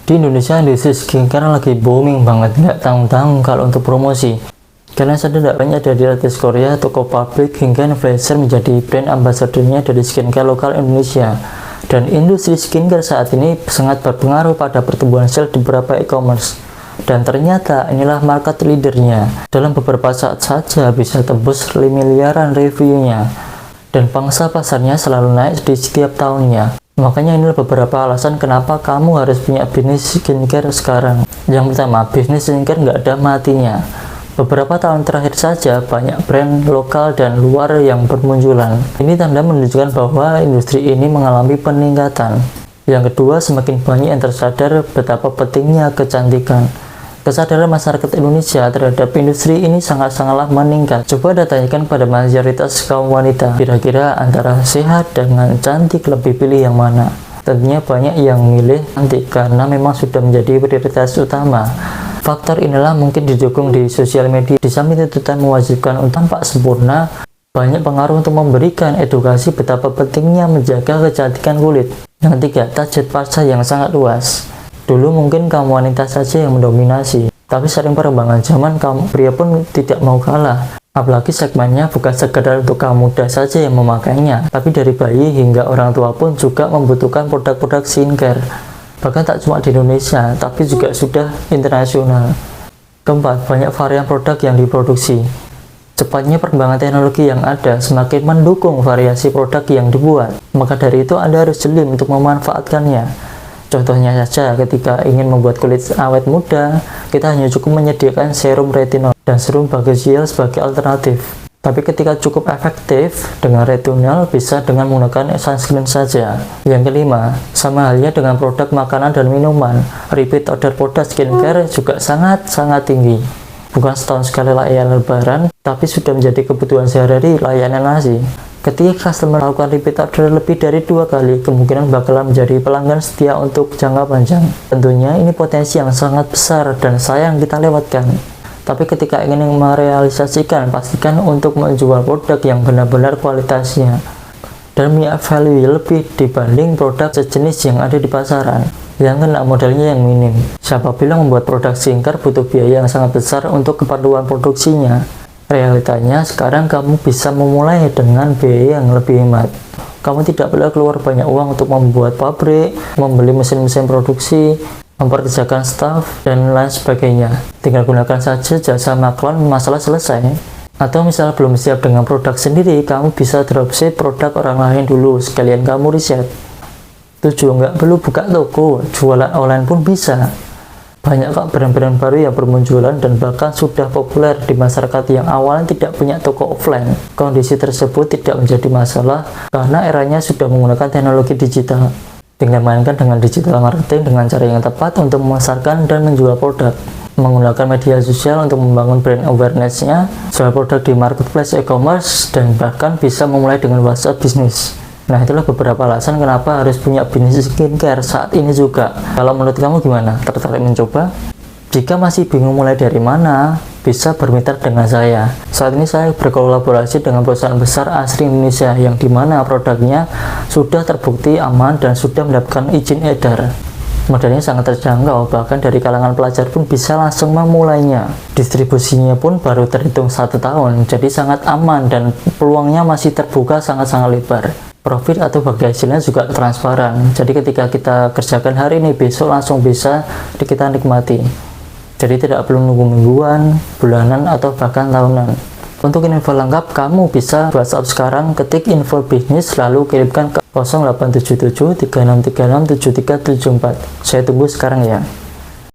Di Indonesia industri skincare lagi booming banget, nggak tanggung-tanggung kalau untuk promosi. Kalian sadar nggak, banyak dari artis Korea, toko publik, hingga influencer menjadi brand ambassadornya dari skincare lokal Indonesia. Dan industri skincare saat ini sangat berpengaruh pada pertumbuhan sales di beberapa e-commerce. Dan ternyata inilah market leadernya. Dalam beberapa saat saja bisa tembus miliaran reviewnya. Dan pangsa pasarnya selalu naik di setiap tahunnya. Makanya inilah beberapa alasan kenapa kamu harus punya bisnis skincare sekarang. Yang pertama, bisnis skincare nggak ada matinya. Beberapa tahun terakhir saja banyak brand lokal dan luar yang bermunculan. Ini tanda menunjukkan bahwa industri ini mengalami peningkatan. Yang kedua, semakin banyak yang tersadar betapa pentingnya kecantikan. Kesadaran masyarakat Indonesia terhadap industri ini sangat-sangatlah meningkat. Coba tanyakan pada mayoritas kaum wanita, kira-kira antara sehat dengan cantik lebih pilih yang mana? Tentunya banyak yang milih cantik karena memang sudah menjadi prioritas utama. Faktor inilah mungkin didukung di sosial media. Di samping tuntutan mewajibkan untuk tampak sempurna, banyak pengaruh untuk memberikan edukasi betapa pentingnya menjaga kecantikan kulit. Yang ketiga, target pasar yang sangat luas. Dulu mungkin kaum wanita saja yang mendominasi, tapi sering perkembangan zaman kaum pria pun tidak mau kalah. Apalagi segmennya bukan sekedar untuk kaum muda saja yang memakainya, tapi dari bayi hingga orang tua pun juga membutuhkan produk-produk skincare. Bahkan tak cuma di Indonesia, tapi juga sudah internasional. Keempat, banyak varian produk yang diproduksi. Cepatnya perkembangan teknologi yang ada semakin mendukung variasi produk yang dibuat. Maka dari itu Anda harus jeli untuk memanfaatkannya. Contohnya saja, ketika ingin membuat kulit awet muda, kita hanya cukup menyediakan serum retinol dan serum bakuchiol sebagai alternatif. Tapi ketika cukup efektif dengan retinol, bisa dengan menggunakan sunscreen saja. Yang kelima, sama halnya dengan produk makanan dan minuman, repeat order produk skincare juga sangat-sangat tinggi. Bukan setahun sekali layanan lebaran, tapi sudah menjadi kebutuhan sehari-hari layanan nasi. Ketika customer melakukan repeat order lebih dari 2 kali, kemungkinan bakalan menjadi pelanggan setia untuk jangka panjang. Tentunya ini potensi yang sangat besar dan sayang kita lewatkan. Tapi ketika ingin merealisasikan, pastikan untuk menjual produk yang benar-benar kualitasnya dan punya value lebih dibanding produk sejenis yang ada di pasaran yang kena modalnya yang minim. Siapa bilang membuat produk skincare butuh biaya yang sangat besar untuk keperluan produksinya? Realitanya sekarang kamu bisa memulai dengan biaya yang lebih hemat. Kamu tidak perlu keluar banyak uang untuk membuat pabrik, membeli mesin-mesin produksi, memperkerjakan staf, dan lain sebagainya. Tinggal gunakan saja jasa maklon, masalah selesai. Atau misal belum siap dengan produk sendiri, kamu bisa dropship produk orang lain dulu, sekalian kamu riset. 7. Nggak perlu buka toko, jualan online pun bisa. Banyak kok brand-brand baru yang bermunculan dan bahkan sudah populer di masyarakat yang awalnya tidak punya toko offline. Kondisi tersebut tidak menjadi masalah karena eranya sudah menggunakan teknologi digital. Tinggal mainkan dengan digital marketing dengan cara yang tepat untuk memasarkan dan menjual produk. Menggunakan media sosial untuk membangun brand awareness-nya, jual produk di marketplace e-commerce, dan bahkan bisa memulai dengan WhatsApp bisnis. Nah, itulah beberapa alasan kenapa harus punya bisnis skincare saat ini juga. Kalau menurut kamu gimana? Tertarik mencoba? Jika masih bingung mulai dari mana, bisa bermitra dengan saya. Saat ini saya berkolaborasi dengan perusahaan besar asli Indonesia yang dimana produknya sudah terbukti aman dan sudah mendapatkan izin edar. Modalnya sangat terjangkau, bahkan dari kalangan pelajar pun bisa langsung memulainya. Distribusinya pun baru terhitung 1 tahun, jadi sangat aman dan peluangnya masih terbuka sangat-sangat lebar. Profit atau bagi hasilnya juga transparan, jadi ketika kita kerjakan hari ini, besok langsung bisa kita nikmati. Jadi tidak perlu nunggu mingguan, bulanan, atau bahkan tahunan. Untuk info lengkap, kamu bisa WhatsApp sekarang, ketik info bisnis, lalu kirimkan ke 0877 3636 7374. Saya tunggu sekarang ya.